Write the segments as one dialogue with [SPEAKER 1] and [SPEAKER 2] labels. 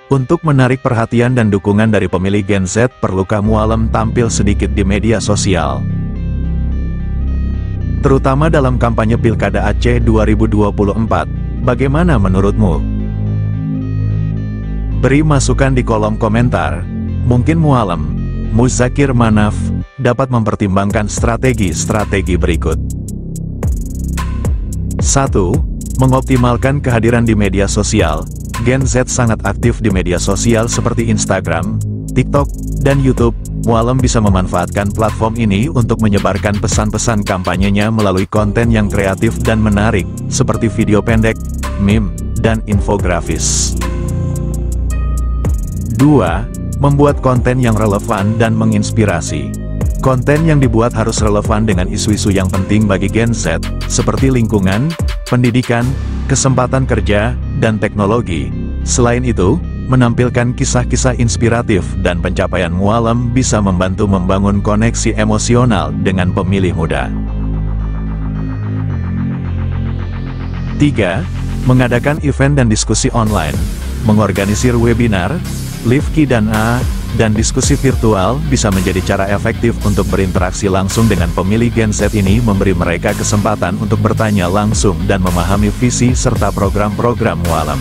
[SPEAKER 1] Untuk menarik perhatian dan dukungan dari pemilih Gen Z, perlukah Mualem tampil sedikit di media sosial? Terutama dalam kampanye Pilkada Aceh 2024, bagaimana menurutmu? Beri masukan di kolom komentar. Mungkin Mualem, Muzakir Manaf, dapat mempertimbangkan strategi-strategi berikut. 1. Mengoptimalkan kehadiran di media sosial. Gen Z sangat aktif di media sosial seperti Instagram, TikTok, dan YouTube. Mualem bisa memanfaatkan platform ini untuk menyebarkan pesan-pesan kampanyenya melalui konten yang kreatif dan menarik, seperti video pendek, meme, dan infografis. 2. Membuat konten yang relevan dan menginspirasi. Konten yang dibuat harus relevan dengan isu-isu yang penting bagi Gen Z, seperti lingkungan, pendidikan, kesempatan kerja, dan teknologi. Selain itu, menampilkan kisah-kisah inspiratif dan pencapaian Mualem bisa membantu membangun koneksi emosional dengan pemilih muda. 3. Mengadakan event dan diskusi online. Mengorganisir webinar, live Q&A, dan diskusi virtual bisa menjadi cara efektif untuk berinteraksi langsung dengan pemilih Gen Z ini, memberi mereka kesempatan untuk bertanya langsung dan memahami visi serta program-program Mualem.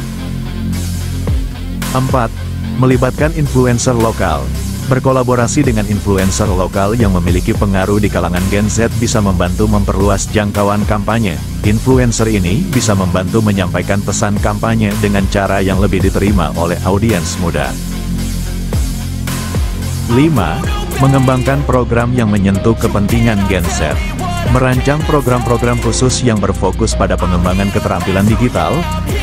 [SPEAKER 1] 4. Melibatkan influencer lokal. Berkolaborasi dengan influencer lokal yang memiliki pengaruh di kalangan Gen Z bisa membantu memperluas jangkauan kampanye. Influencer ini bisa membantu menyampaikan pesan kampanye dengan cara yang lebih diterima oleh audiens muda. 5. Mengembangkan program yang menyentuh kepentingan Gen Z. Merancang program-program khusus yang berfokus pada pengembangan keterampilan digital,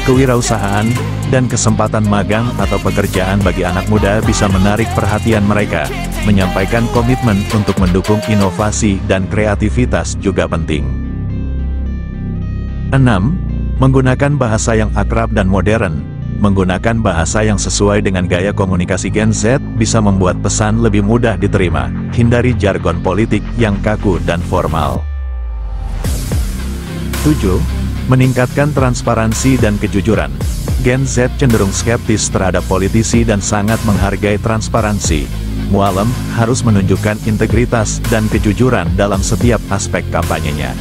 [SPEAKER 1] kewirausahaan, dan kesempatan magang atau pekerjaan bagi anak muda bisa menarik perhatian mereka. Menyampaikan komitmen untuk mendukung inovasi dan kreativitas juga penting. 6. Menggunakan bahasa yang akrab dan modern. Menggunakan bahasa yang sesuai dengan gaya komunikasi Gen Z bisa membuat pesan lebih mudah diterima. Hindari jargon politik yang kaku dan formal. 7. Meningkatkan transparansi dan kejujuran. Gen Z cenderung skeptis terhadap politisi dan sangat menghargai transparansi. Mualem harus menunjukkan integritas dan kejujuran dalam setiap aspek kampanyenya.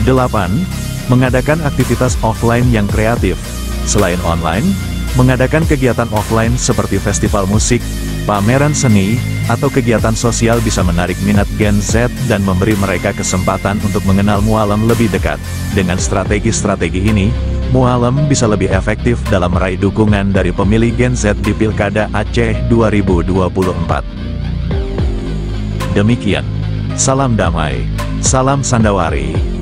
[SPEAKER 1] 8. Mengadakan aktivitas offline yang kreatif. Selain online, mengadakan kegiatan offline seperti festival musik, pameran seni, atau kegiatan sosial bisa menarik minat Gen Z dan memberi mereka kesempatan untuk mengenal Mualem lebih dekat. Dengan strategi-strategi ini, Mualem bisa lebih efektif dalam meraih dukungan dari pemilih Gen Z di Pilkada Aceh 2024. Demikian, salam damai, salam Sandawari.